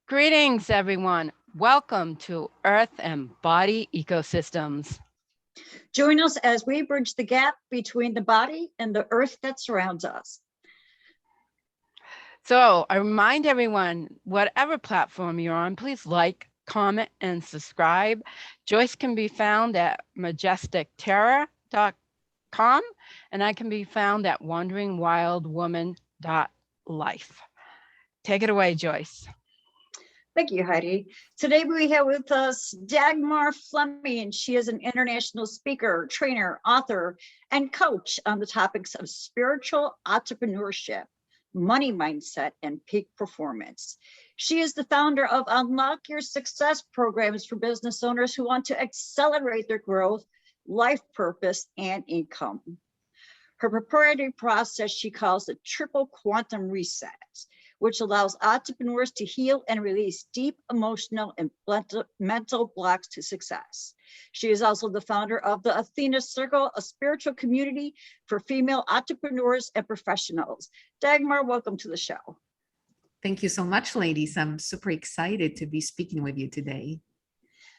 Greetings, everyone. Welcome to Earth and Body Ecosystems. Join us as we bridge the gap between the body and the earth that surrounds us. So I remind everyone, whatever platform you're on, please like, comment, and subscribe. Joyce can be found at majesticterror.com, and I can be found at wanderingwildwoman.life. Take it away, Joyce. Thank you, Heidi. Today we have with us Dagmar Fleming. She is an international speaker, trainer, author, and coach on the topics of spiritual entrepreneurship, money mindset, and peak performance. She is the founder of Unlock Your Success programs for business owners who want to accelerate their growth, life purpose, and income. Her proprietary process she calls the triple quantum reset, which allows entrepreneurs to heal and release deep emotional and mental blocks to success. She is also the founder of the Athena Circle, a spiritual community for female entrepreneurs and professionals. Dagmar, welcome to the show. Thank you so much, ladies. I'm super excited to be speaking with you today.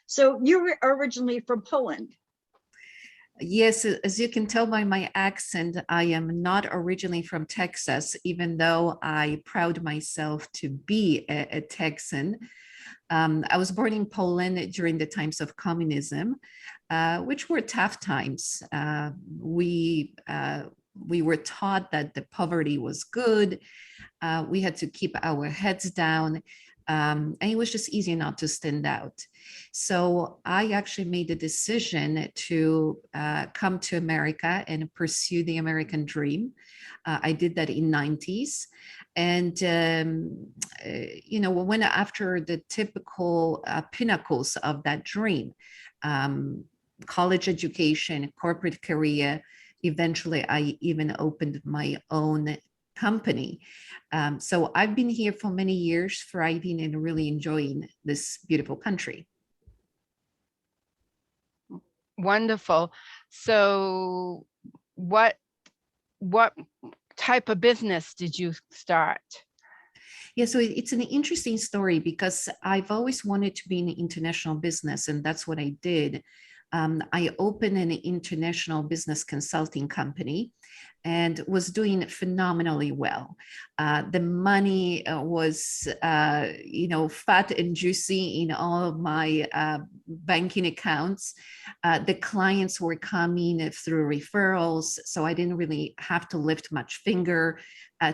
So you were originally from Poland. Yes, as you can tell by my accent, I am not originally from Texas, even though I proud myself to be a Texan. I was born in Poland during the times of communism, which were tough times. We were taught that the poverty was good. We had to keep our heads down. And it was just easy not to stand out. So I actually made the decision to come to America and pursue the American dream. I did that in 90s. And, when after the typical pinnacles of that dream, college education, corporate career, eventually I even opened my own company. So I've been here for many years, thriving and really enjoying this beautiful country. Wonderful. So what type of business did you start? Yeah, so it's an interesting story because I've always wanted to be in international business, and that's what I did. I opened an international business consulting company and was doing phenomenally well. The money was, fat and juicy in all of my banking accounts. The clients were coming through referrals, so I didn't really have to lift much finger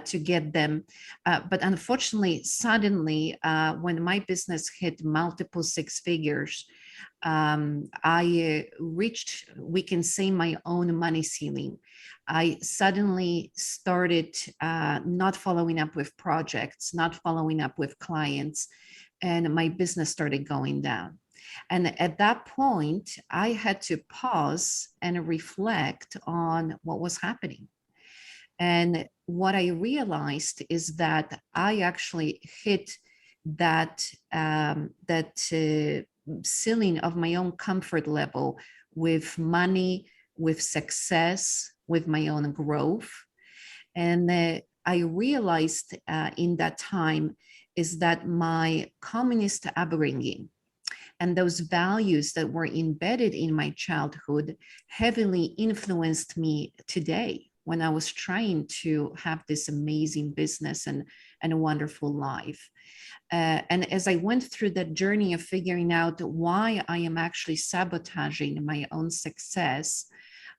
to get them. But unfortunately, suddenly, when my business hit multiple six figures, I reached, we can say, my own money ceiling. I suddenly started not following up with projects, not following up with clients, and my business started going down. And at that point, I had to pause and reflect on what was happening. And what I realized is that I actually hit that ceiling of my own comfort level with money, with success, with my own growth. And I realized in that time is that my communist upbringing and those values that were embedded in my childhood heavily influenced me today when I was trying to have this amazing business and a wonderful life. And as I went through that journey of figuring out why I am actually sabotaging my own success,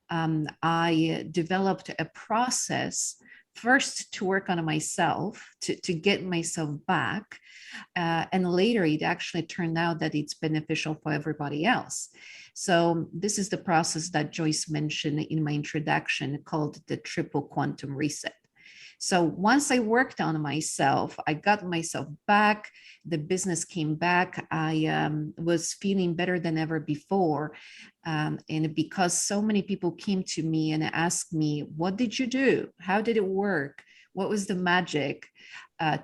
I developed a process first to work on myself, to get myself back. And later it actually turned out that it's beneficial for everybody else. So this is the process that Joyce mentioned in my introduction called the triple quantum reset. So once I worked on myself, I got myself back, the business came back, I was feeling better than ever before. And because so many people came to me and asked me, what did you do? How did it work? What was the magic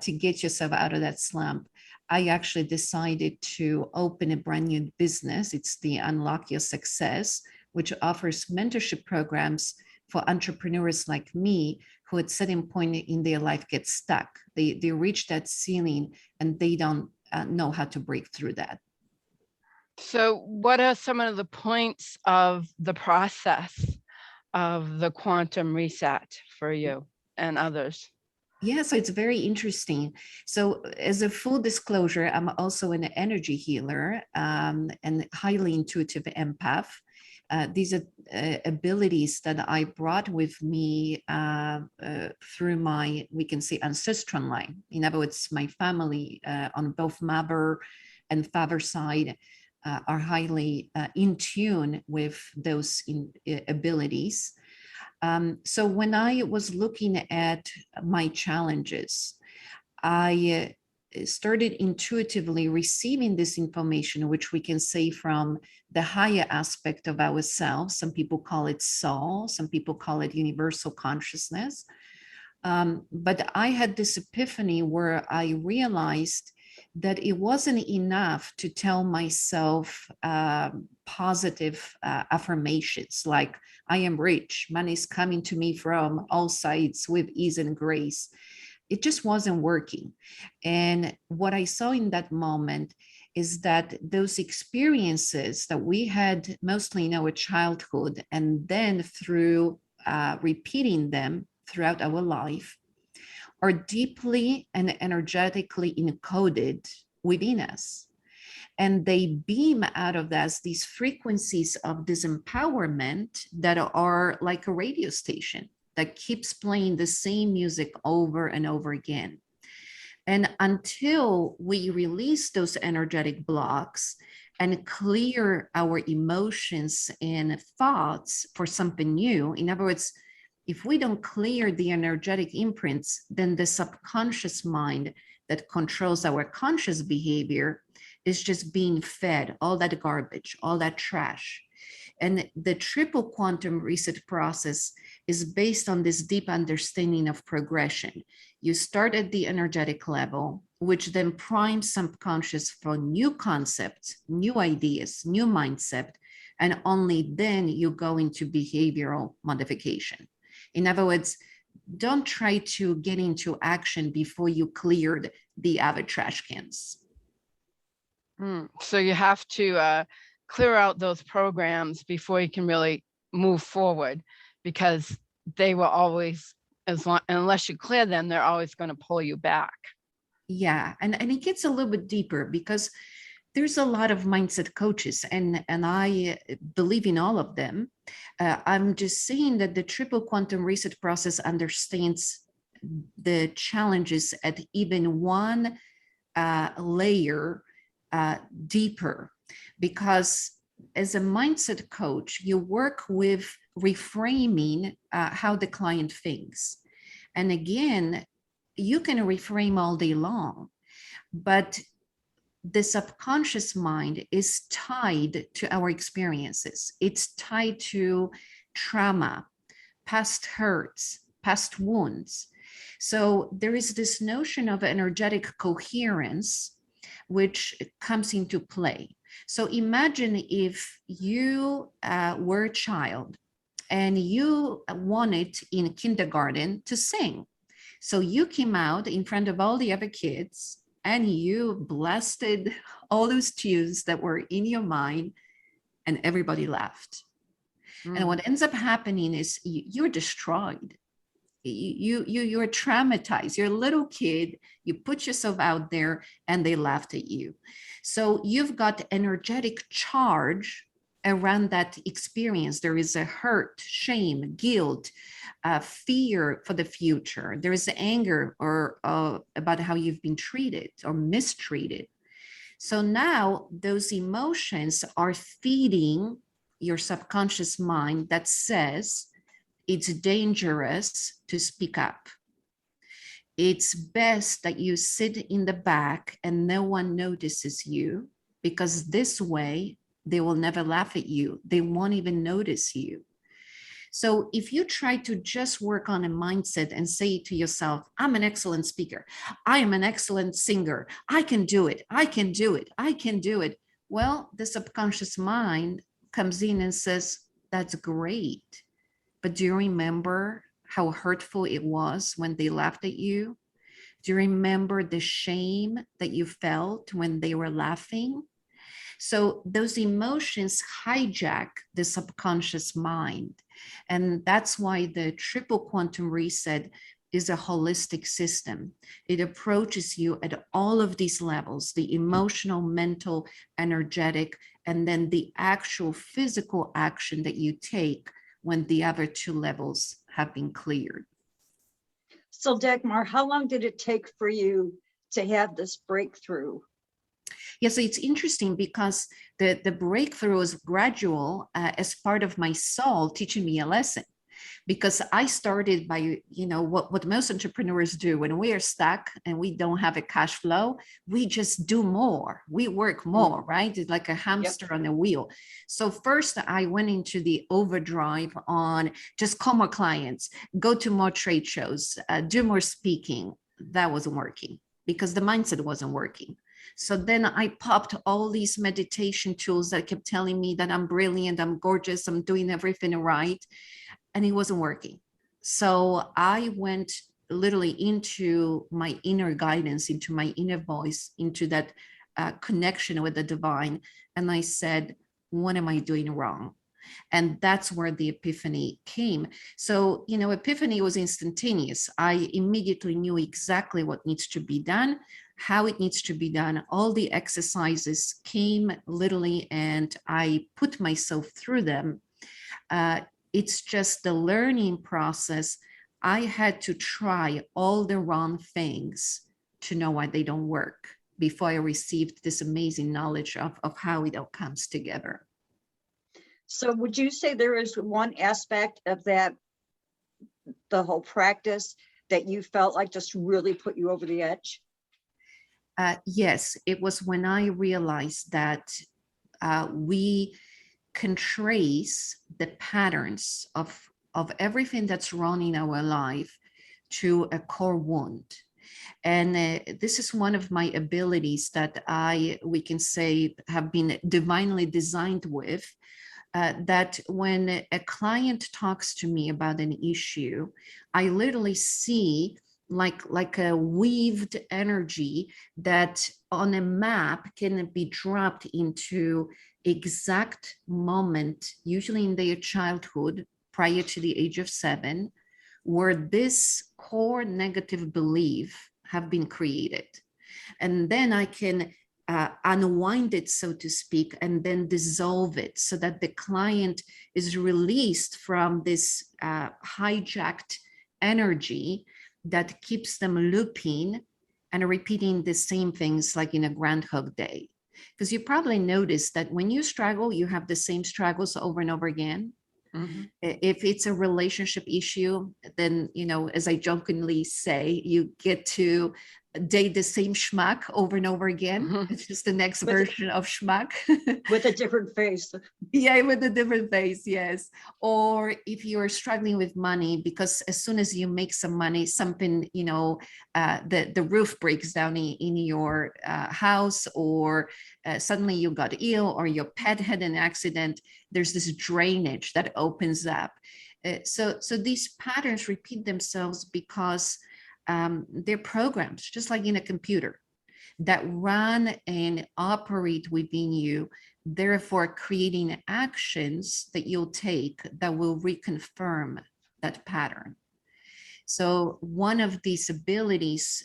to get yourself out of that slump? I actually decided to open a brand new business. It's the Unlock Your Success, which offers mentorship programs for entrepreneurs like me who at certain point in their life get stuck. They reach that ceiling and they don't know how to break through that. So what are some of the points of the process of the quantum reset for you and others? Yeah, so it's very interesting. So as a full disclosure, I'm also an energy healer and highly intuitive empath. These are abilities that I brought with me through my, we can say, ancestral line. In other words, my family on both mother and father side are highly in tune with those abilities. So when I was looking at my challenges, I started intuitively receiving this information, which we can say from the higher aspect of ourselves. Some people call it soul, some people call it universal consciousness. But I had this epiphany where I realized that it wasn't enough to tell myself positive affirmations like, I am rich, money is coming to me from all sides with ease and grace. It just wasn't working. And what I saw in that moment is that those experiences that we had mostly in our childhood, and then through repeating them throughout our life, are deeply and energetically encoded within us. And they beam out of us these frequencies of disempowerment that are like a radio station that keeps playing the same music over and over again. And until we release those energetic blocks and clear our emotions and thoughts for something new, in other words, if we don't clear the energetic imprints, then the subconscious mind that controls our conscious behavior is just being fed all that garbage, all that trash. And the triple quantum reset process is based on this deep understanding of progression. You start at the energetic level, which then primes subconscious for new concepts, new ideas, new mindset, and only then you go into behavioral modification. In other words, don't try to get into action before you cleared the other trash cans. So you have to clear out those programs before you can really move forward, because they will always, unless you clear them, they're always going to pull you back. Yeah, and it gets a little bit deeper because there's a lot of mindset coaches, and I believe in all of them. I'm just saying that the triple quantum reset process understands the challenges at even one layer deeper, because as a mindset coach, you work with reframing how the client thinks. And again, you can reframe all day long, but the subconscious mind is tied to our experiences. It's tied to trauma, past hurts, past wounds. So there is this notion of energetic coherence, which comes into play. So imagine if you were a child and you wanted in kindergarten to sing. So you came out in front of all the other kids and you blasted all those tunes that were in your mind, and everybody laughed. And what ends up happening is you're destroyed. You're traumatized. You're a little kid. You put yourself out there, and they laughed at you. So you've got energetic charge around that experience. There is a hurt, shame, guilt, fear for the future. There is anger or about how you've been treated or mistreated. So now those emotions are feeding your subconscious mind that says it's dangerous to speak up. It's best that you sit in the back and no one notices you, because this way they will never laugh at you. They won't even notice you. So if you try to just work on a mindset and say to yourself, I'm an excellent speaker, I am an excellent singer, I can do it, I can do it, I can do it. Well, the subconscious mind comes in and says, that's great. But do you remember how hurtful it was when they laughed at you? Do you remember the shame that you felt when they were laughing? So those emotions hijack the subconscious mind. And that's why the triple quantum reset is a holistic system. It approaches you at all of these levels, the emotional, mental, energetic, and then the actual physical action that you take when the other two levels have been cleared. So Dagmar, how long did it take for you to have this breakthrough? Yeah, so it's interesting because the breakthrough was gradual as part of my soul teaching me a lesson. Because I started by, what most entrepreneurs do when we are stuck and we don't have a cash flow, we just do more, we work more, right? It's like a hamster on a wheel. So first I went into the overdrive on just call more clients, go to more trade shows, do more speaking. That wasn't working because the mindset wasn't working. So then I popped all these meditation tools that kept telling me that I'm brilliant, I'm gorgeous, I'm doing everything right. And it wasn't working. So I went literally into my inner guidance, into my inner voice, into that connection with the divine. And I said, what am I doing wrong? And that's where the epiphany came. So, epiphany was instantaneous. I immediately knew exactly what needs to be done, how it needs to be done. All the exercises came literally, and I put myself through them. It's just the learning process. I had to try all the wrong things to know why they don't work before I received this amazing knowledge of how it all comes together. So would you say there is one aspect of that, the whole practice, that you felt like just really put you over the edge? Yes, it was when I realized that we can trace the patterns of everything that's wrong in our life to a core wound. And this is one of my abilities that we can say have been divinely designed with, that when a client talks to me about an issue, I literally see like a weaved energy that on a map can be dropped into exact moment, usually in their childhood, prior to the age of 7, where this core negative belief have been created. And then I can unwind it, so to speak, and then dissolve it so that the client is released from this hijacked energy that keeps them looping and repeating the same things like in a Groundhog Day. Because you probably noticed that when you struggle, you have the same struggles over and over again. Mm-hmm. If it's a relationship issue, then, as I jokingly say, you get to date the same schmuck over and over again. Mm-hmm. It's just the next version of schmuck. With a different face. Yeah, with a different face, yes. Or if you're struggling with money, because as soon as you make some money, something, the roof breaks down in your house, or suddenly you got ill, or your pet had an accident, there's this drainage that opens up. So these patterns repeat themselves because they're programs, just like in a computer, that run and operate within you, therefore creating actions that you'll take that will reconfirm that pattern. So one of these abilities,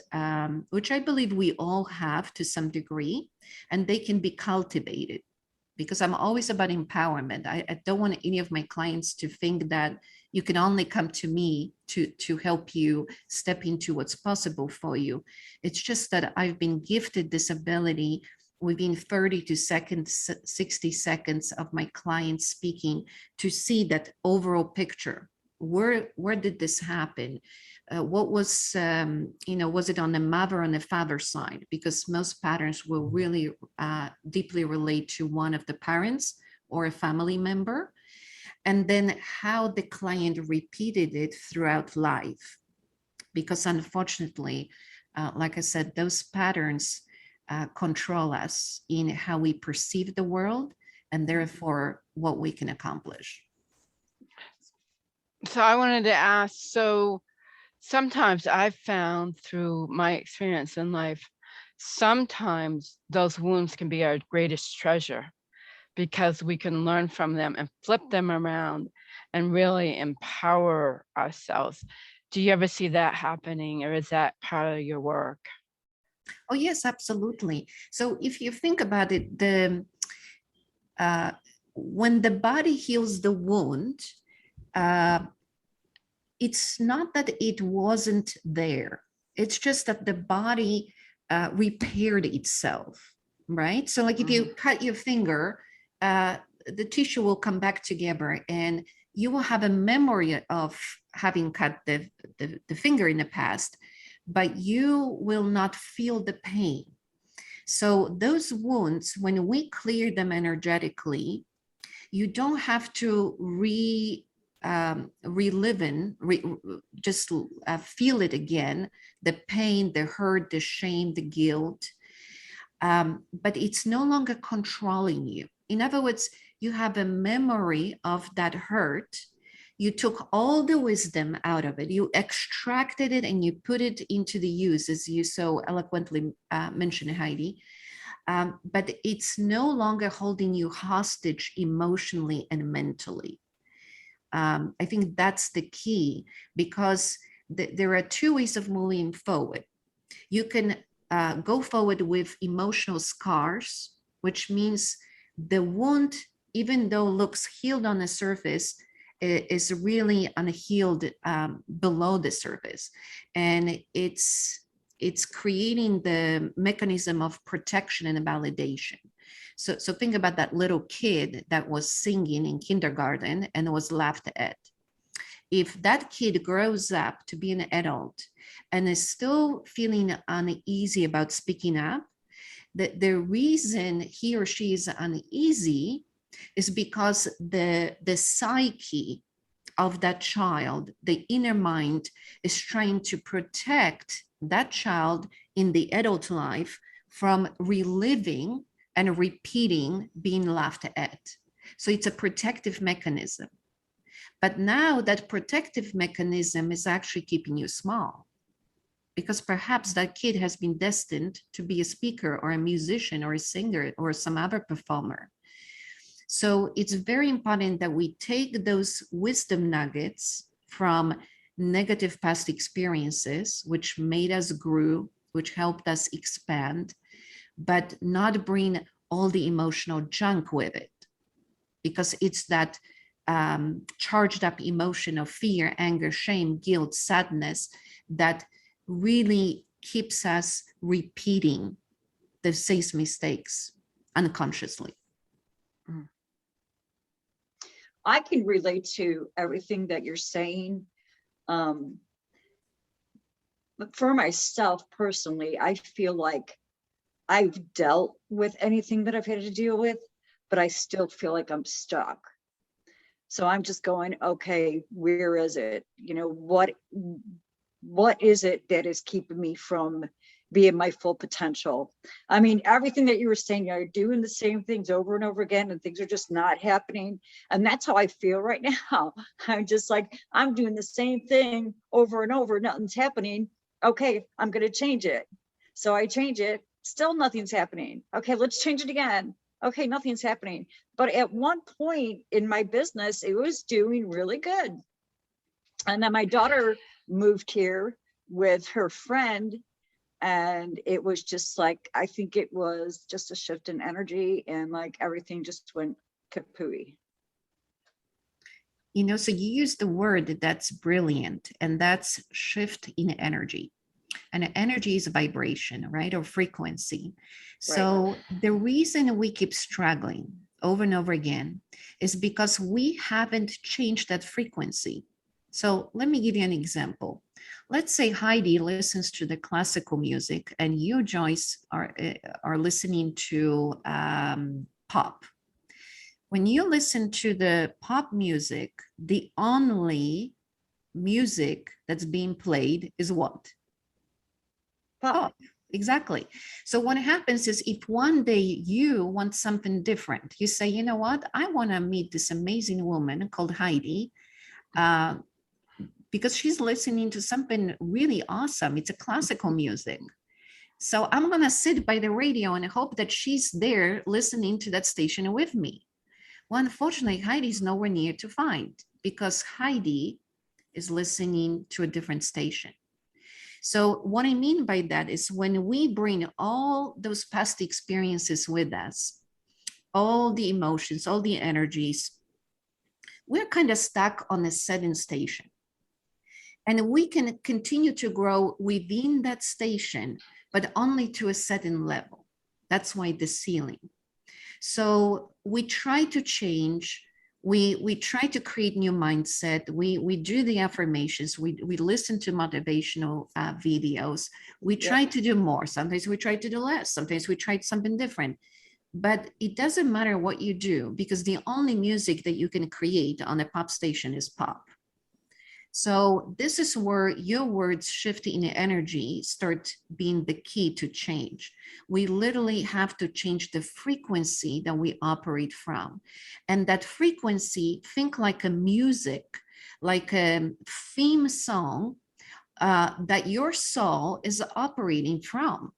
which I believe we all have to some degree, and they can be cultivated, because I'm always about empowerment. I don't want any of my clients to think that you can only come to me to help you step into what's possible for you. It's just that I've been gifted this ability within 30 to 60 seconds of my clients speaking to see that overall picture. Where did this happen? What was, was it on the mother or on the father side? Because most patterns will really deeply relate to one of the parents or a family member. And then how the client repeated it throughout life. Because unfortunately, like I said, those patterns control us in how we perceive the world and therefore what we can accomplish. So I wanted to ask, so sometimes I've found through my experience in life, sometimes those wounds can be our greatest treasure because we can learn from them and flip them around and really empower ourselves. Do you ever see that happening, or is that part of your work? Oh, yes, absolutely. So if you think about it, uh, when the body heals the wound, uh, it's not that it wasn't there. It's just that the body repaired itself, right? So like if you cut your finger, the tissue will come back together and you will have a memory of having cut the finger in the past, but you will not feel the pain. So those wounds, when we clear them energetically, you don't have to relive in, just feel it again, the pain, the hurt, the shame, the guilt, but it's no longer controlling you. In other words, you have a memory of that hurt. You took all the wisdom out of it, you extracted it, and you put it into the use, as you so eloquently mentioned, Heidi. But it's no longer holding you hostage emotionally and mentally. I think that's the key, because there are two ways of moving forward. You can go forward with emotional scars, which means the wound, even though looks healed on the surface, is really unhealed below the surface. And it's creating the mechanism of protection and validation. So think about that little kid that was singing in kindergarten and was laughed at. If that kid grows up to be an adult and is still feeling uneasy about speaking up, the reason he or she is uneasy is because the psyche of that child, the inner mind, is trying to protect that child in the adult life from reliving and repeating being laughed at. So it's a protective mechanism. But now that protective mechanism is actually keeping you small, because perhaps that kid has been destined to be a speaker or a musician or a singer or some other performer. So it's very important that we take those wisdom nuggets from negative past experiences, which made us grow, which helped us expand, but not bring all the emotional junk with it, because it's that charged up emotion of fear, anger, shame, guilt, sadness that really keeps us repeating the same mistakes unconsciously. I can relate to everything that you're saying. But for myself personally, I feel like I've dealt with anything that I've had to deal with, but I still feel like I'm stuck. So I'm just going, okay, where is it? You know, what is it that is keeping me from being my full potential? I mean, everything that you were saying, you're doing the same things over and over again, and things are just not happening. And that's how I feel right now. I'm just like, I'm doing the same thing over and over, nothing's happening. Okay, I'm going to change it. So I change it, still nothing's happening. Okay, let's change it again. Okay, nothing's happening. But at one point in my business, it was doing really good. And then my daughter moved here with her friend, and it was just like, I think it was just a shift in energy, and like everything just went kapooey. You know, so you use the word that's brilliant, and that's shift in energy. And energy is a vibration, right? Or frequency. So the reason we keep struggling over and over again is because we haven't changed that frequency. So let me give you an example. Let's say Heidi listens to the classical music and you, Joyce, are listening to pop. When you listen to the pop music, the only music that's being played is what? Pop. Exactly. So what happens is, if one day you want something different, you say, you know what, I want to meet this amazing woman called Heidi, because she's listening to something really awesome. It's a classical music. So I'm going to sit by the radio and hope that she's there listening to that station with me. Well, unfortunately, Heidi's nowhere near to find because Heidi is listening to a different station. So what I mean by that is when we bring all those past experiences with us, all the emotions, all the energies, we're kind of stuck on a certain station. And we can continue to grow within that station, but only to a certain level. That's why the ceiling. So we try to change. We try to create new mindset. We do the affirmations. We listen to motivational videos. We try to do more. Sometimes we try to do less. Sometimes we try something different. But it doesn't matter what you do because the only music that you can create on a pop station is pop. So this is where your words shifting in energy start being the key to change. We literally have to change the frequency that we operate from. And that frequency, think like a music, like a theme song that your soul is operating from.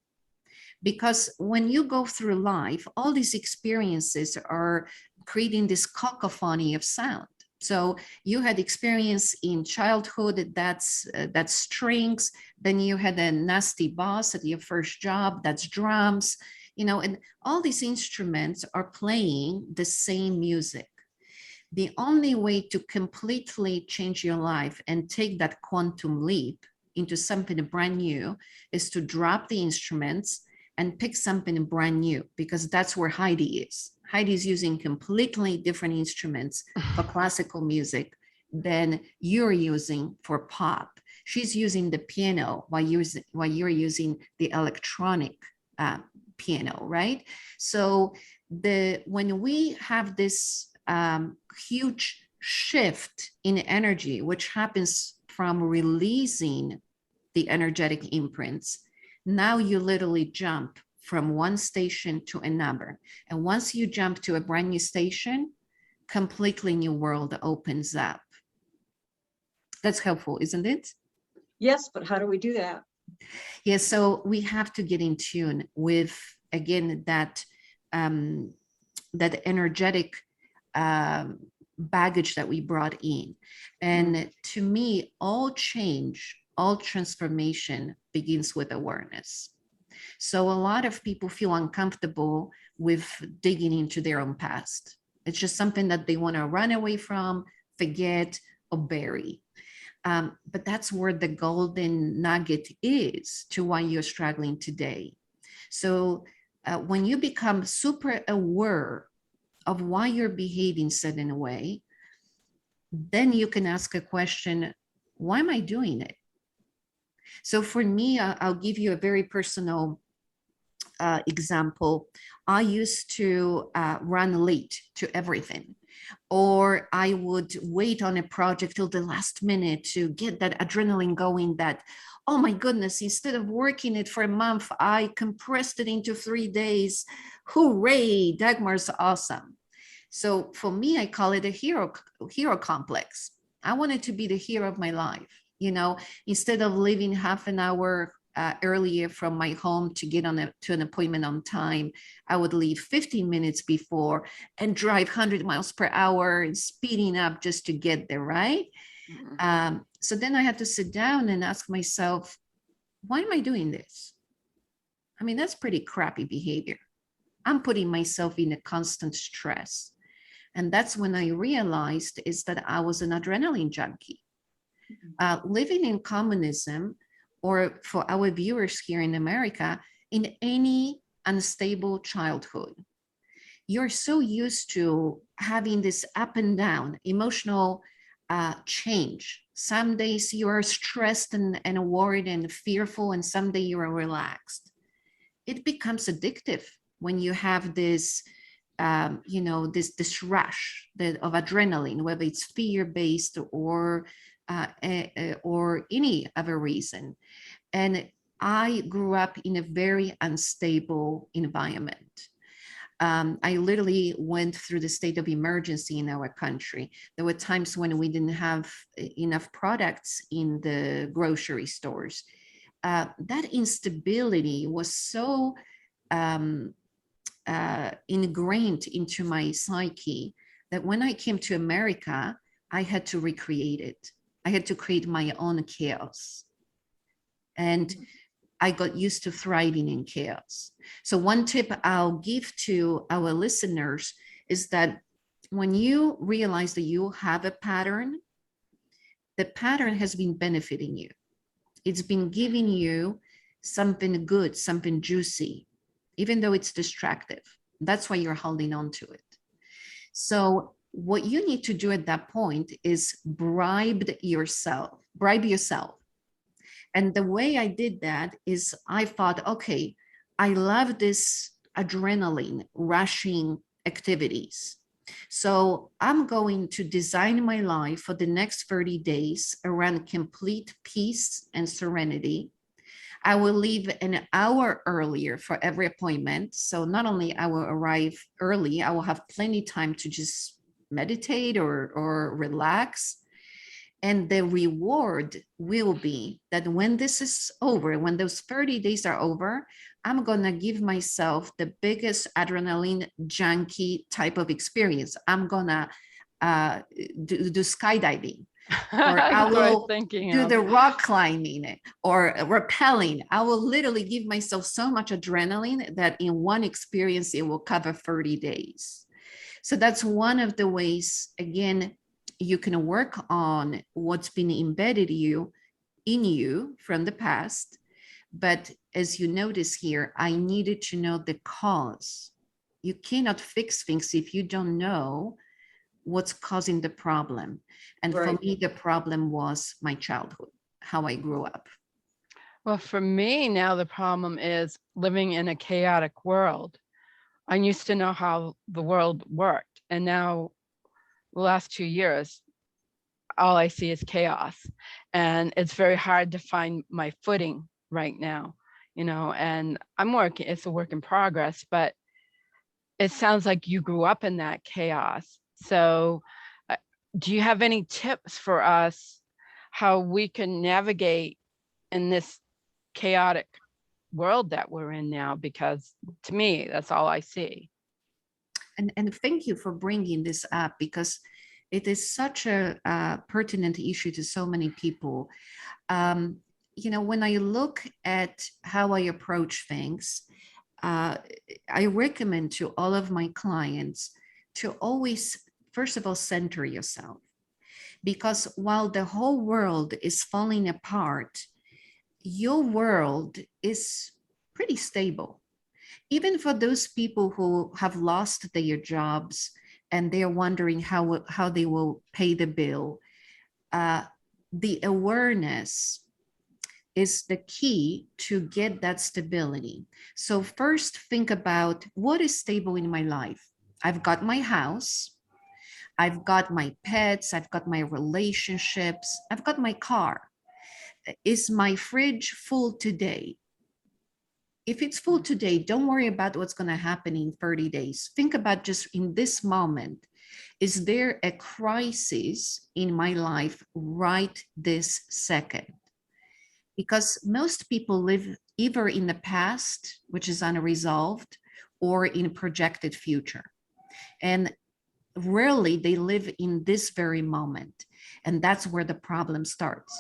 Because when you go through life, all these experiences are creating this cacophony of sound. So you had experience in childhood, that's strings. Then you had a nasty boss at your first job, that's drums, you know, and all these instruments are playing the same music. The only way to completely change your life and take that quantum leap into something brand new is to drop the instruments and pick something brand new, because that's where Heidi is. Heidi's using completely different instruments for classical music than you're using for pop. She's using the piano while you're using the electronic piano, right? So when we have this huge shift in energy, which happens from releasing the energetic imprints, now you literally jump from one station to another. And once you jump to a brand new station, completely new world opens up. That's helpful, isn't it? Yes, but how do we do that? Yeah, so we have to get in tune with, again, that energetic baggage that we brought in. And to me, all change, all transformation begins with awareness. So a lot of people feel uncomfortable with digging into their own past. It's just something that they want to run away from, forget, or bury. But that's where the golden nugget is to why you're struggling today. So when you become super aware of why you're behaving certain way, then you can ask a question, why am I doing it? So for me, I'll give you a very personal example. I used to run late to everything, or I would wait on a project till the last minute to get that adrenaline going that, oh my goodness, instead of working it for a month, I compressed it into 3 days. Hooray, Dagmar's awesome. So for me, I call it a hero complex. I wanted to be the hero of my life. You know, instead of leaving half an hour earlier from my home to get to an appointment on time, I would leave 15 minutes before and drive 100 miles per hour and speeding up just to get there, right? So then I had to sit down and ask myself, why am I doing this? I mean, that's pretty crappy behavior. I'm putting myself in a constant stress. And that's when I realized is that I was an adrenaline junkie. Living in communism, or for our viewers here in America, in any unstable childhood, you're so used to having this up and down emotional change. Some days you are stressed and worried and fearful, and some days you are relaxed. It becomes addictive when you have this this rush of adrenaline, whether it's fear-based or any other reason. And I grew up in a very unstable environment. I literally went through the state of emergency in our country. There were times when we didn't have enough products in the grocery stores. That instability was so ingrained into my psyche that when I came to America, I had to recreate it. I had to create my own chaos. And I got used to thriving in chaos. So one tip I'll give to our listeners is that when you realize that you have a pattern, the pattern has been benefiting you. It's been giving you something good, something juicy, even though it's distractive. That's why you're holding on to it. So what you need to do at that point is bribe yourself. And the way I did that is I thought, okay, I love this adrenaline rushing activities. So I'm going to design my life for the next 30 days around complete peace and serenity. I will leave an hour earlier for every appointment. So not only I will arrive early, I will have plenty of time to just meditate or relax. And the reward will be that when this is over, when those 30 days are over, I'm going to give myself the biggest adrenaline junkie type of experience. I'm going to do skydiving, or I will do the rock climbing or rappelling. I will literally give myself so much adrenaline that in one experience, it will cover 30 days. So that's one of the ways, again, you can work on what's been embedded in you from the past. But as you notice here, I needed to know the cause. You cannot fix things if you don't know what's causing the problem. And for me, the problem was my childhood, how I grew up. Well, for me now, the problem is living in a chaotic world. I used to know how the world worked, and now the last 2 years, all I see is chaos, and it's very hard to find my footing right now, and it's a work in progress, but it sounds like you grew up in that chaos. So do you have any tips for us how we can navigate in this chaotic world that we're in now? Because to me, that's all I see. And thank you for bringing this up, because it is such a pertinent issue to so many people. When I look at how I approach things, I recommend to all of my clients to always, first of all, center yourself. Because while the whole world is falling apart, your world is pretty stable. Even for those people who have lost their jobs and they're wondering how they will pay the bill, the awareness is the key to get that stability. So first, think about what is stable in my life. I've got my house, I've got my pets, I've got my relationships, I've got my car. Is my fridge full today? If it's full today, don't worry about what's going to happen in 30 days. Think about just in this moment, is there a crisis in my life right this second? Because most people live either in the past, which is unresolved, or in a projected future. And rarely they live in this very moment. And that's where the problem starts.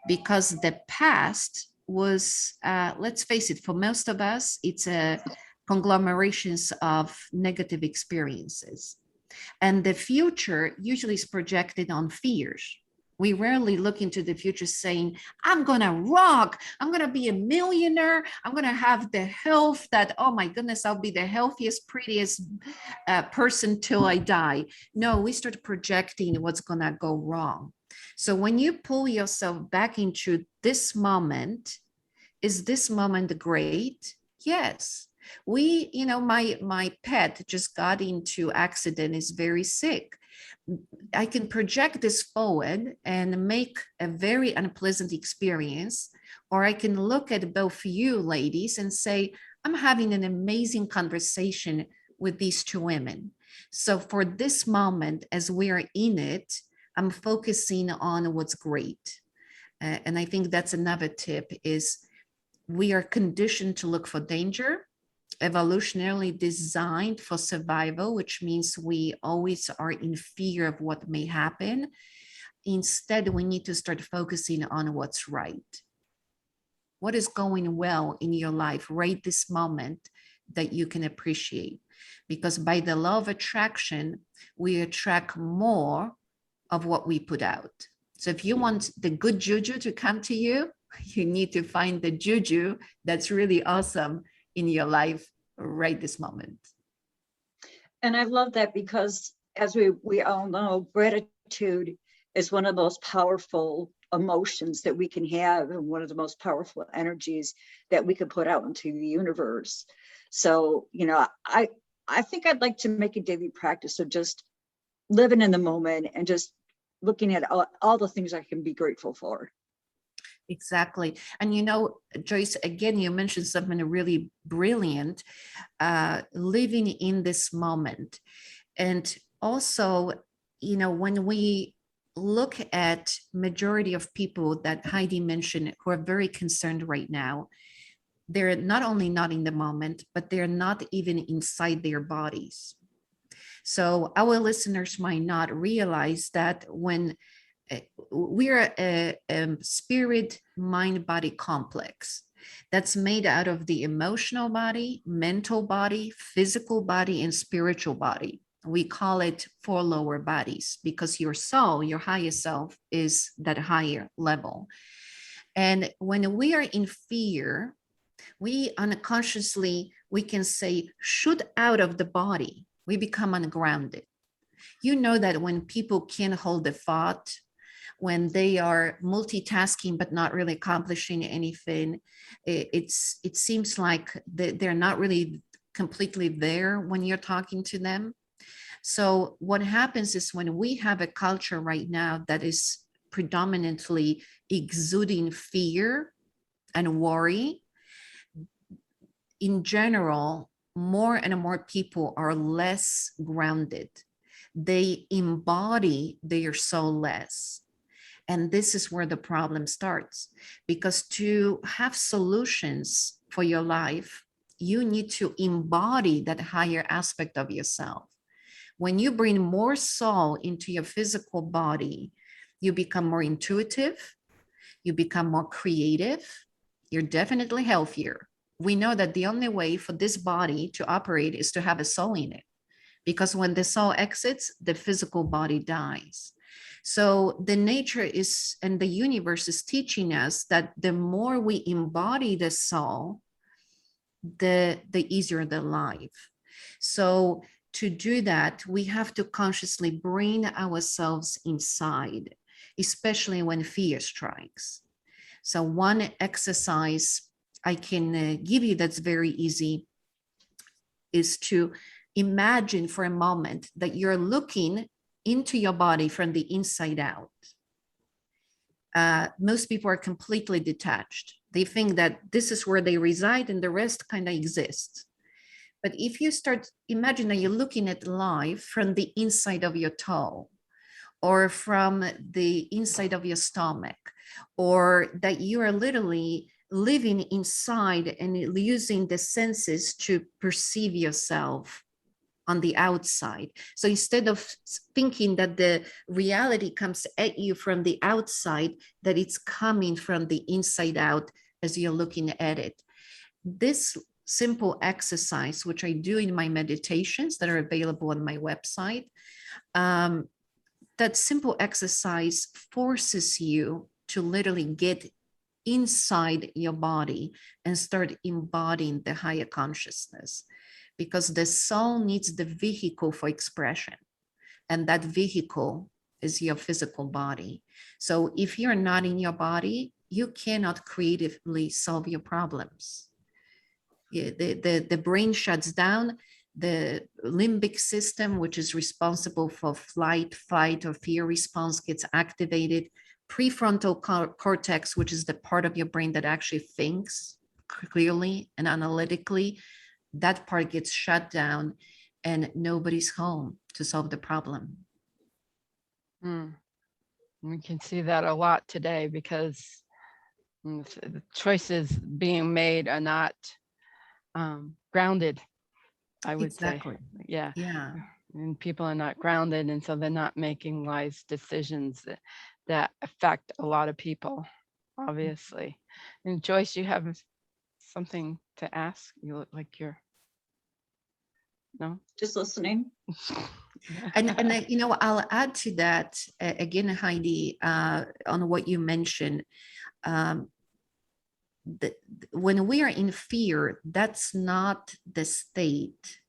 Because the past was, let's face it, for most of us, it's a conglomerations of negative experiences. And the future usually is projected on fears. We rarely look into the future saying, I'm going to rock, I'm going to be a millionaire, I'm going to have the health that, oh my goodness, I'll be the healthiest, prettiest person till I die. No, we start projecting what's going to go wrong. So when you pull yourself back into this moment, is this moment great? Yes. My pet just got into accident, is very sick. I can project this forward and make a very unpleasant experience, or I can look at both you ladies and say, I'm having an amazing conversation with these two women. So for this moment, as we are in it, I'm focusing on what's great. And I think that's another tip is we are conditioned to look for danger, evolutionarily designed for survival, which means we always are in fear of what may happen. Instead, we need to start focusing on what's right. What is going well in your life right this moment that you can appreciate? Because by the law of attraction, we attract more of what we put out. So if you want the good juju to come to you, you need to find the juju that's really awesome in your life right this moment. And I love that because as we all know, gratitude is one of the most powerful emotions that we can have and one of the most powerful energies that we can put out into the universe. So, you know, I think I'd like to make a daily practice of just living in the moment and just looking at all the things I can be grateful for. Exactly. And you know, Joyce, again, you mentioned something really brilliant, living in this moment. And also, you know, when we look at majority of people that Heidi mentioned who are very concerned right now, they're not only not in the moment, but they're not even inside their bodies. So our listeners might not realize that when we're a spirit, mind, body complex that's made out of the emotional body, mental body, physical body, and spiritual body. We call it 4 lower bodies because your soul, your highest self, is that higher level. And when we are in fear, we unconsciously, we can say, shoot out of the body. We become ungrounded. You know that when people can't hold a thought, when they are multitasking but not really accomplishing anything, it seems like they're not really completely there when you're talking to them. So what happens is when we have a culture right now that is predominantly exuding fear and worry, in general, more and more people are less grounded. They embody their soul less. And this is where the problem starts, because to have solutions for your life, you need to embody that higher aspect of yourself. When you bring more soul into your physical body, you become more intuitive, you become more creative, you're definitely healthier. We know that the only way for this body to operate is to have a soul in it, because when the soul exits, the physical body dies. So the nature is, and the universe is teaching us that the more we embody the soul, the easier the life. So to do that, we have to consciously bring ourselves inside, especially when fear strikes. So one exercise I can give you that's very easy is to imagine for a moment that you're looking into your body from the inside out. Most people are completely detached. They think that this is where they reside and the rest kind of exists. But if you start, imagine that you're looking at life from the inside of your toe, or from the inside of your stomach, or that you are literally living inside and using the senses to perceive yourself on the outside. So instead of thinking that the reality comes at you from the outside, that it's coming from the inside out as you're looking at it. This simple exercise, which I do in my meditations that are available on my website, that simple exercise forces you to literally get inside your body and start embodying the higher consciousness, because the soul needs the vehicle for expression, and that vehicle is your physical body. So if you're not in your body, you cannot creatively solve your problems. The brain shuts down, the limbic system, which is responsible for flight, fight, or fear response, gets activated. Prefrontal cortex, which is the part of your brain that actually thinks clearly and analytically, that part gets shut down. and nobody's home to solve the problem. We can see that a lot today because the choices being made are not grounded, I would Exactly. say. Yeah. Yeah. And people are not grounded, and so they're not making wise decisions that affect a lot of people, obviously. And Joyce, you have something to ask? You look like you're, no? Just listening. And you know, I'll add to that again, Heidi, on what you mentioned. When we are in fear, that's not the state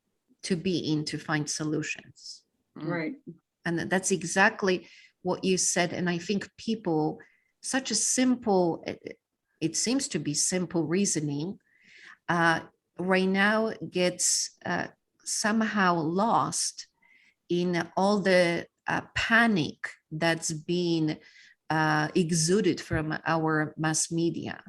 to be in to find solutions. Right. And that's exactly what you said. And I think people, such a simple, it seems to be simple reasoning, right now gets somehow lost in all the panic that's being exuded from our mass media.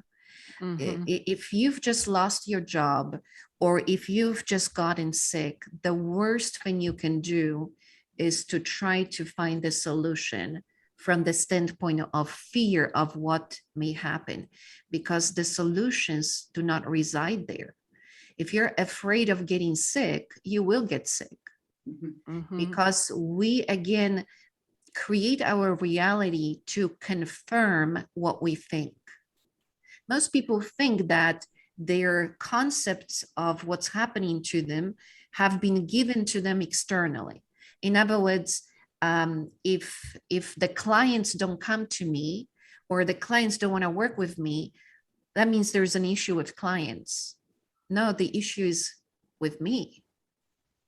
If you've just lost your job, or if you've just gotten sick, the worst thing you can do is to try to find a solution from the standpoint of fear of what may happen, because the solutions do not reside there. If you're afraid of getting sick, you will get sick, because we, again, create our reality to confirm what we think. Most people think that their concepts of what's happening to them have been given to them externally. In other words, if the clients don't come to me, or the clients don't want to work with me, that means there's an issue with clients. No, the issue is with me,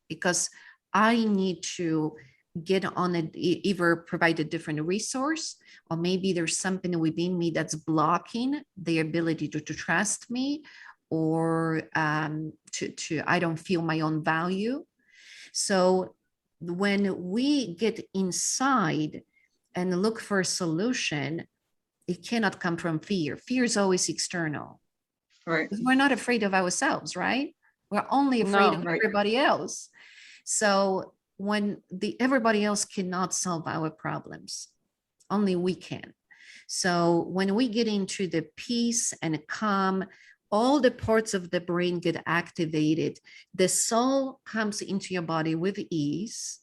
because I need to get on it, either provide a different resource, or maybe there's something within me that's blocking the ability to trust me, or I don't feel my own value. So when we get inside and look for a solution, it cannot come from fear. Fear is always external. Right. We're not afraid of ourselves, right? We're only afraid of everybody else. So when everybody else cannot solve our problems, only we can. So when we get into the peace and calm, all the parts of the brain get activated. The soul comes into your body with ease.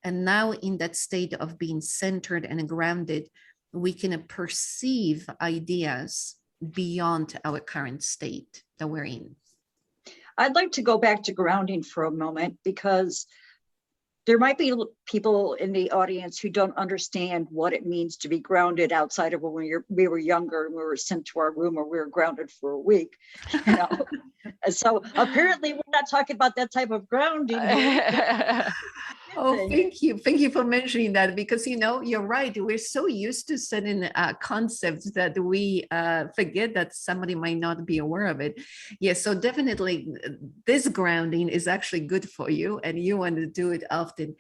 And now in that state of being centered and grounded, we can perceive ideas beyond our current state that we're in. I'd like to go back to grounding for a moment, because there might be people in the audience who don't understand what it means to be grounded outside of when we were younger and we were sent to our room, or we were grounded for a week. You know? So apparently we're not talking about that type of grounding. Oh, thank you. Thank you for mentioning that, because, you know, you're right. We're so used to certain concepts that we forget that somebody might not be aware of it. Yes, so definitely this grounding is actually good for you, and you want to do it often.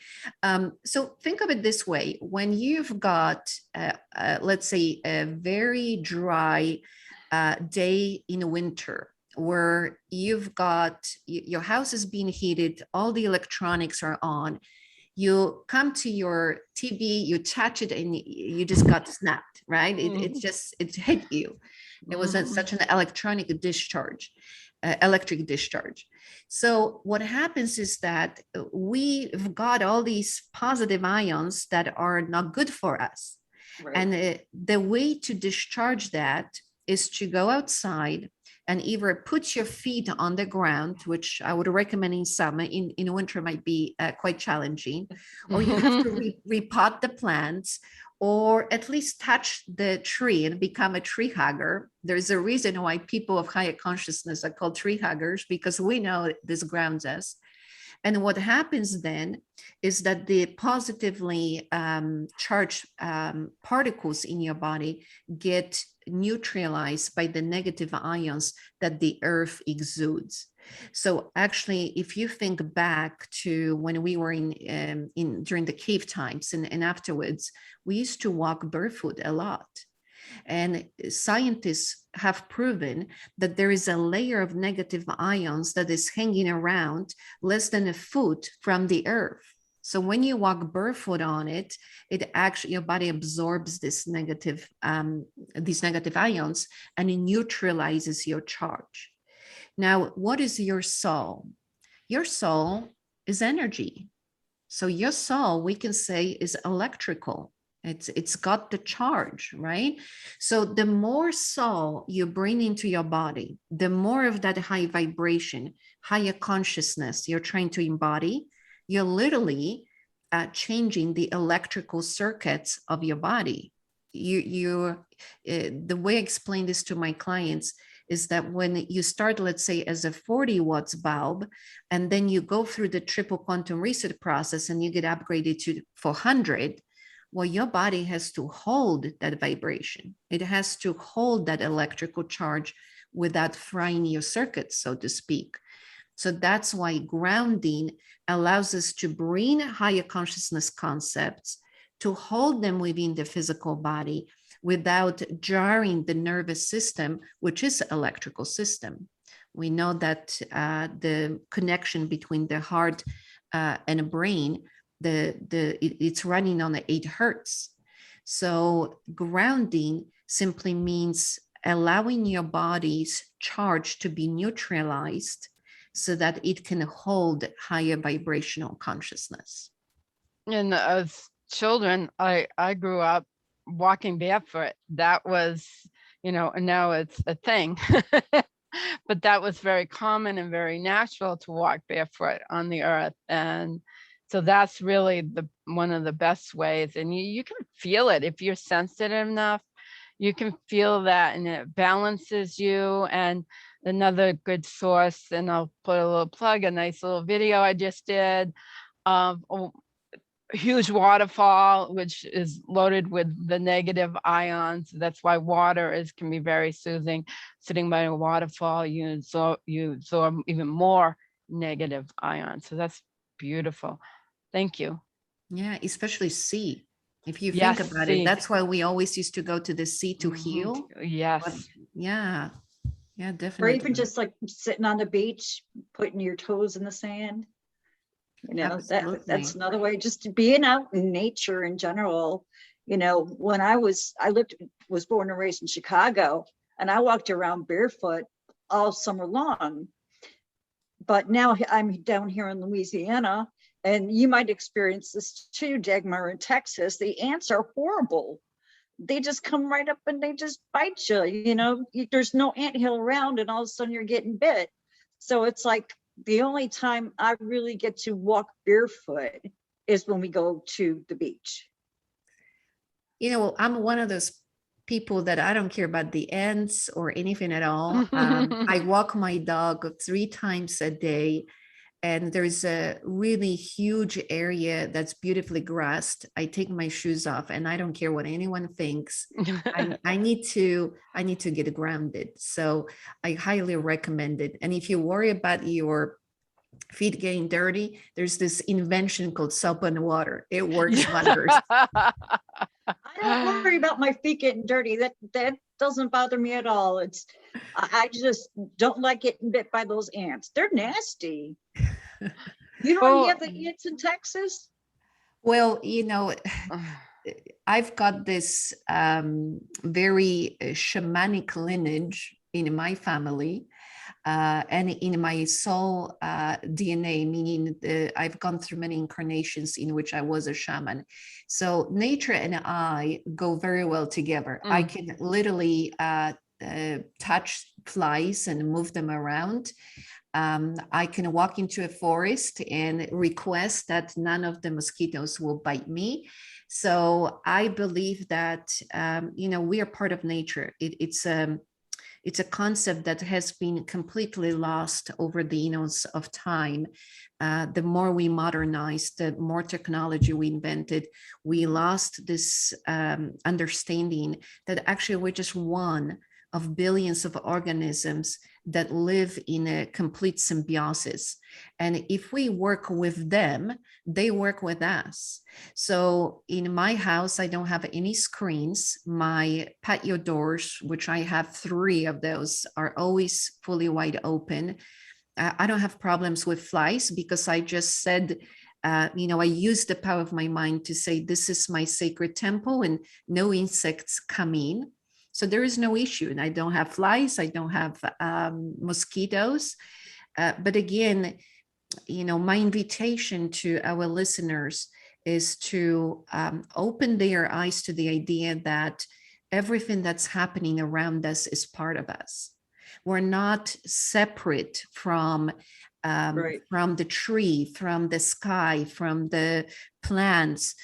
So think of it this way. When you've got, let's say, a very dry day in winter, where you've got, your house is being heated, all the electronics are on, you come to your TV, you touch it, and you just got snapped, right? It hit you. It was such an electric discharge. So what happens is that we've got all these positive ions that are not good for us. Right. And the way to discharge that is to go outside and either put your feet on the ground, which I would recommend in summer. In winter might be quite challenging, or you have to repot the plants, or at least touch the tree and become a tree hugger. There's a reason why people of higher consciousness are called tree huggers, because we know this grounds us. And what happens then is that the positively charged particles in your body get neutralized by the negative ions that the earth exudes. So actually, if you think back to when we were in during the cave times and afterwards, we used to walk barefoot a lot. And scientists have proven that there is a layer of negative ions that is hanging around less than a foot from the earth. So when you walk barefoot on it, it actually, your body absorbs these negative ions, and it neutralizes your charge. Now, what is your soul? Your soul is energy. So your soul, we can say, is electrical. It's got the charge, right? So the more soul you bring into your body, the more of that high vibration, higher consciousness you're trying to embody, you're literally changing the electrical circuits of your body. The way I explain this to my clients is that when you start, let's say, as a 40 watts bulb, and then you go through the triple quantum reset process and you get upgraded to 400, well, your body has to hold that vibration. It has to hold that electrical charge without frying your circuits, so to speak. So that's why grounding allows us to bring higher consciousness concepts, to hold them within the physical body without jarring the nervous system, which is an electrical system. We know that the connection between the heart and the brain, it's running on the 8 hertz. So grounding simply means allowing your body's charge to be neutralized so that it can hold higher vibrational consciousness. And as children, I grew up walking barefoot. That was, and now it's a thing. But that was very common and very natural to walk barefoot on the earth. And so that's really one of the best ways. And you can feel it if you're sensitive enough. You can feel that, and it balances you. And another good source, and I'll put a little plug, a nice little video I just did of a huge waterfall, which is loaded with the negative ions. That's why water can be very soothing. Sitting by a waterfall, you absorb even more negative ions. So that's beautiful. Thank you. Yeah, especially sea. If you Yes, think about sea. it, that's why we always used to go to the sea to heal. Yes. But yeah, Or definitely. even just like sitting on the beach, putting your toes in the sand. Absolutely. That's another way, just being out in nature in general. When I was born and raised in Chicago, and I walked around barefoot all summer long. But now I'm down here in Louisiana, and you might experience this too, Dagmar, in Texas. The ants are horrible. They just come right up and they just bite you. There's no anthill around, and all of a sudden you're getting bit. So it's like the only time I really get to walk barefoot is when we go to the beach. I'm one of those people that I don't care about the ants or anything at all. I walk my dog 3 times a day, and there's a really huge area that's beautifully grassed. I take my shoes off, and I don't care what anyone thinks. I need to get grounded. So I highly recommend it. And if you worry about your feet getting dirty, there's this invention called soap and water. It works wonders. I don't worry about my feet getting dirty. That doesn't bother me at all. I just don't like getting bit by those ants. They're nasty. You don't have the ants in Texas? Well, I've got this very shamanic lineage in my family. And in my soul DNA, meaning I've gone through many incarnations in which I was a shaman. So nature and I go very well together. I can literally touch flies and move them around. I can walk into a forest and request that none of the mosquitoes will bite me. So I believe that, we are part of nature. It's a concept that has been completely lost over the eons of time. The more we modernized, the more technology we invented, we lost this understanding that actually we're just one of billions of organisms that live in a complete symbiosis. And if we work with them, they work with us. So in my house, I don't have any screens. My patio doors, which I have 3 of those, are always fully wide open. I don't have problems with flies because I just said, I use the power of my mind to say, this is my sacred temple and no insects come in. So there is no issue. And I don't have flies, I don't have mosquitoes. But again, my invitation to our listeners is to open their eyes to the idea that everything that's happening around us is part of us. We're not separate from the tree, from the sky, from the plants.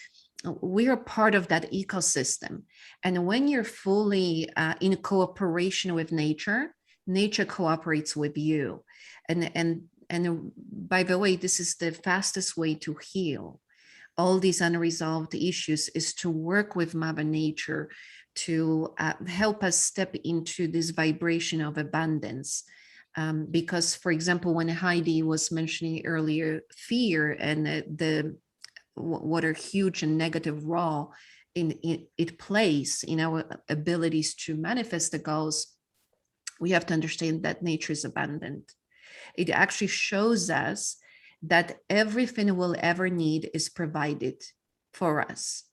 We are part of that ecosystem. And when you're fully in cooperation with nature, nature cooperates with you. And by the way, this is the fastest way to heal all these unresolved issues, is to work with Mother Nature to help us step into this vibration of abundance. Because, for example, when Heidi was mentioning earlier, fear and what a huge and negative role it plays in our abilities to manifest the goals, we have to understand that nature is abundant. It actually shows us that everything we'll ever need is provided for us.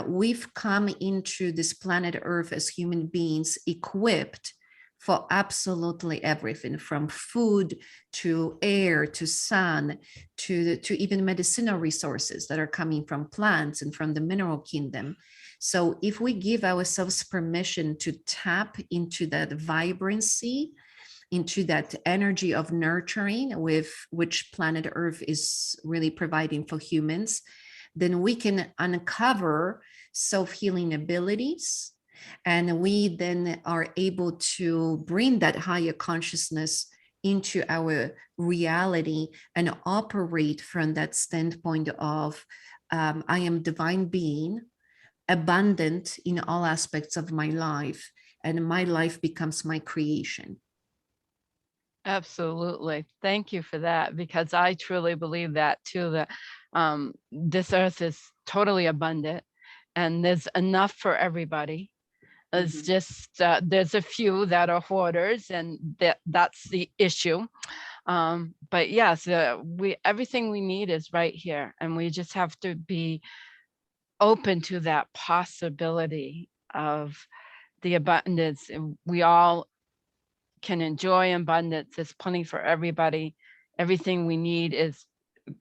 We've come into this planet Earth as human beings equipped for absolutely everything, from food to air to sun to even medicinal resources that are coming from plants and from the mineral kingdom. So if we give ourselves permission to tap into that vibrancy, into that energy of nurturing with which planet Earth is really providing for humans, then we can uncover self-healing abilities. And we then are able to bring that higher consciousness into our reality and operate from that standpoint of I am divine being, abundant in all aspects of my life, and my life becomes my creation. Absolutely. Thank you for that, because I truly believe that too, that this earth is totally abundant and there's enough for everybody. It's just there's a few that are hoarders, and that's the issue. But yes, everything we need is right here, and we just have to be open to that possibility of the abundance. And we all can enjoy abundance. There's plenty for everybody. Everything we need is,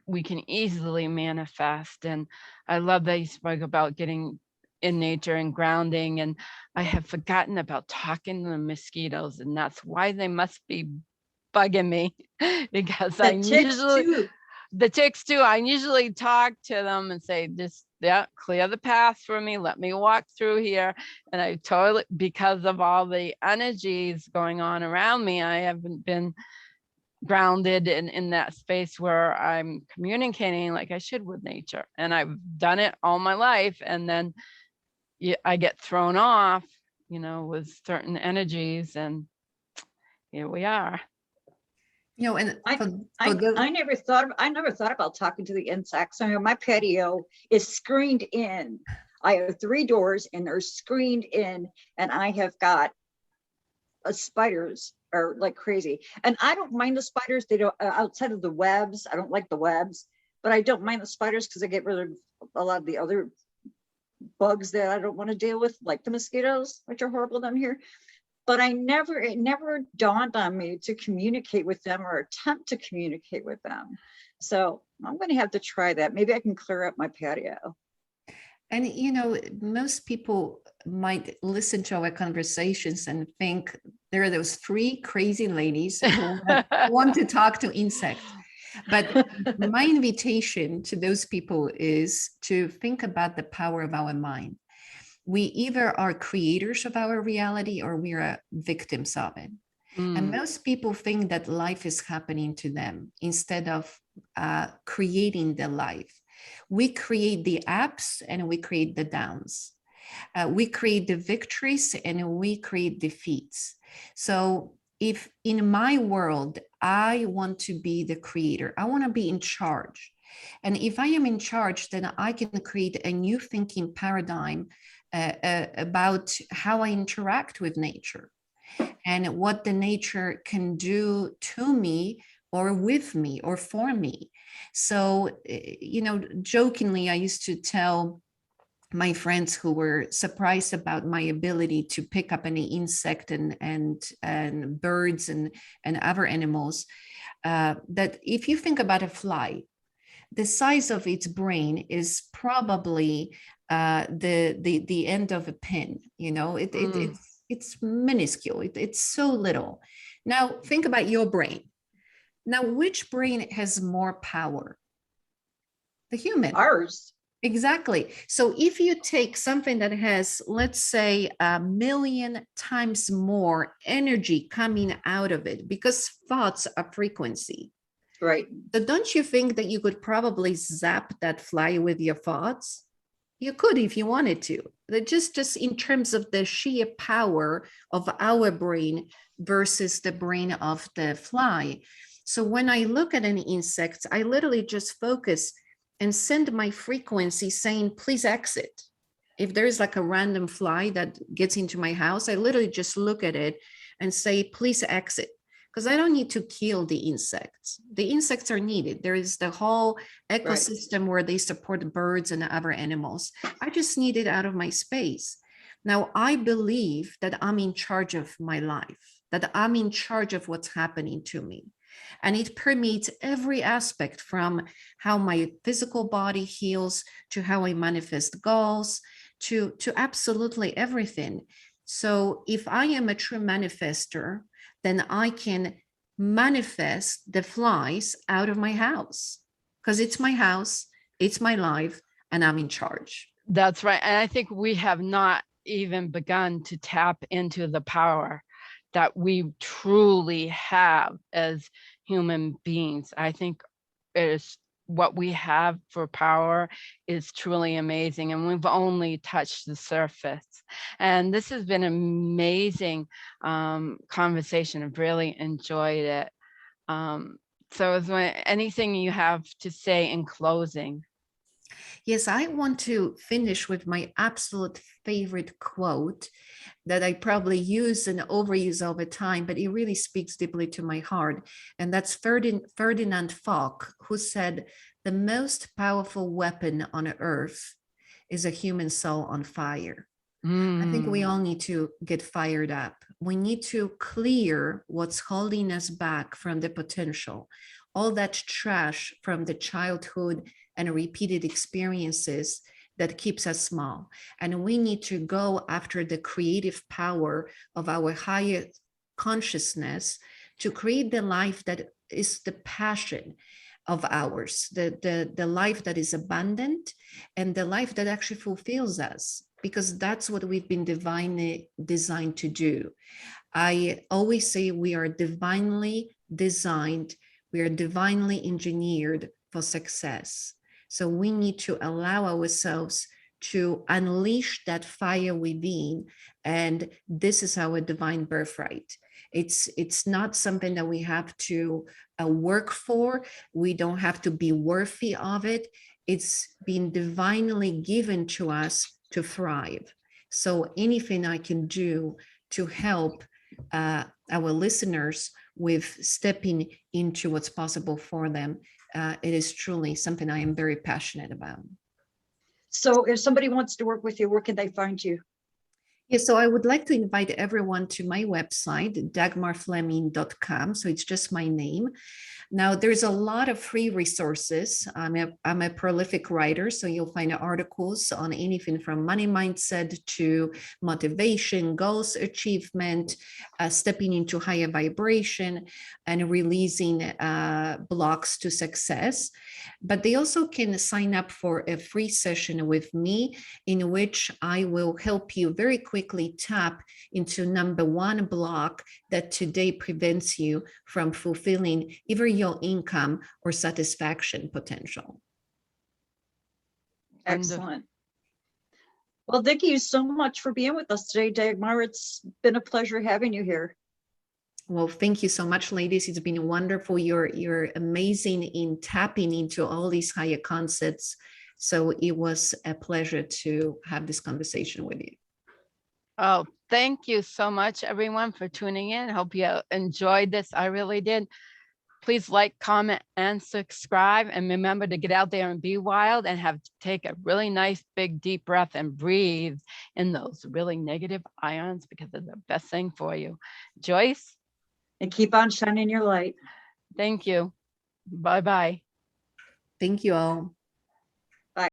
we can easily manifest. And I love that you spoke about getting in nature and grounding. And I have forgotten about talking to the mosquitoes, and that's why they must be bugging me because the ticks too. I usually talk to them and say, just clear the path for me. Let me walk through here. And I totally, because of all the energies going on around me, I haven't been grounded in that space where I'm communicating like I should with nature. And I've done it all my life. And then I get thrown off, with certain energies, and here we are. And I never thought about talking to the insects. I know my patio is screened in. I have 3 doors and they're screened in, and I have got spiders are like crazy. And I don't mind the spiders. They don't, outside of the webs, I don't like the webs, but I don't mind the spiders because I get rid of a lot of the other bugs that I don't want to deal with, like the mosquitoes, which are horrible down here. But it never dawned on me to communicate with them or attempt to communicate with them. So I'm going to have to try that. Maybe I can clear up my patio. And, most people might listen to our conversations and think there are those 3 crazy ladies who want to talk to insects. But my invitation to those people is to think about the power of our mind. We either are creators of our reality or we are victims of it. And most people think that life is happening to them instead of creating the life. We create the ups and we create the downs. We create the victories and we create defeats. So if in my world, I want to be the creator, I want to be in charge. And if I am in charge, then I can create a new thinking paradigm about how I interact with nature and what the nature can do to me or with me or for me. So, jokingly, I used to tell my friends who were surprised about my ability to pick up any insect and birds and other animals, that if you think about a fly, the size of its brain is probably the end of a pin. It's minuscule. It's so little. Now think about your brain. Now, which brain has more power? The human. Ours. Exactly. So if you take something that has, let's say, 1,000,000 times more energy coming out of it, because thoughts are frequency. Right. So don't you think that you could probably zap that fly with your thoughts? You could if you wanted to. That just in terms of the sheer power of our brain versus the brain of the fly. So when I look at an insect, I literally just focus and send my frequency saying, please exit. If there's like a random fly that gets into my house, I literally just look at it and say, please exit. Because I don't need to kill the insects. The insects are needed. There is the whole ecosystem where they support birds and other animals. I just need it out of my space. Now, I believe that I'm in charge of my life, that I'm in charge of what's happening to me. And it permeates every aspect, from how my physical body heals to how I manifest goals to absolutely everything. So if I am a true manifester, then I can manifest the flies out of my house, because it's my house, it's my life, and I'm in charge. That's right. And I think we have not even begun to tap into the power that we truly have as human beings. I think it is what we have for power is truly amazing, and we've only touched the surface. And this has been an amazing conversation. I've really enjoyed it. So is there anything you have to say in closing? Yes, I want to finish with my absolute favorite quote that I probably use and overuse all the time, but it really speaks deeply to my heart. And that's Ferdinand Foch, who said, the most powerful weapon on earth is a human soul on fire. I think we all need to get fired up. We need to clear what's holding us back from the potential, all that trash from the childhood and repeated experiences that keeps us small. And we need to go after the creative power of our higher consciousness to create the life that is the passion of ours, the life that is abundant and the life that actually fulfills us, because that's what we've been divinely designed to do. I always say we are divinely designed, we are divinely engineered for success. So we need to allow ourselves to unleash that fire within. And this is our divine birthright. It's not something that we have to work for. We don't have to be worthy of it. It's been divinely given to us to thrive. So anything I can do to help our listeners with stepping into what's possible for them, it is truly something I am very passionate about. So if somebody wants to work with you, where can they find you? Yeah, so I would like to invite everyone to my website, dagmarfleming.com. So it's just my name. Now, there's a lot of free resources. I'm a prolific writer, so you'll find articles on anything from money mindset to motivation, goals achievement, stepping into higher vibration, and releasing blocks to success. But they also can sign up for a free session with me, in which I will help you very quickly tap into number one block that today prevents you from fulfilling either your income or satisfaction potential. Excellent. Well, thank you so much for being with us today, Dagmar. It's been a pleasure having you here. Well, thank you so much, ladies. It's been wonderful. You're amazing in tapping into all these higher concepts. So it was a pleasure to have this conversation with you. Oh, thank you so much, everyone, for tuning in. Hope you enjoyed this. I really did. Please like, comment, and subscribe. And remember to get out there and be wild and take a really nice, big, deep breath and breathe in those really negative ions because they're the best thing for you. Joyce, And keep on shining your light. thank you. Bye-bye. Thank you all.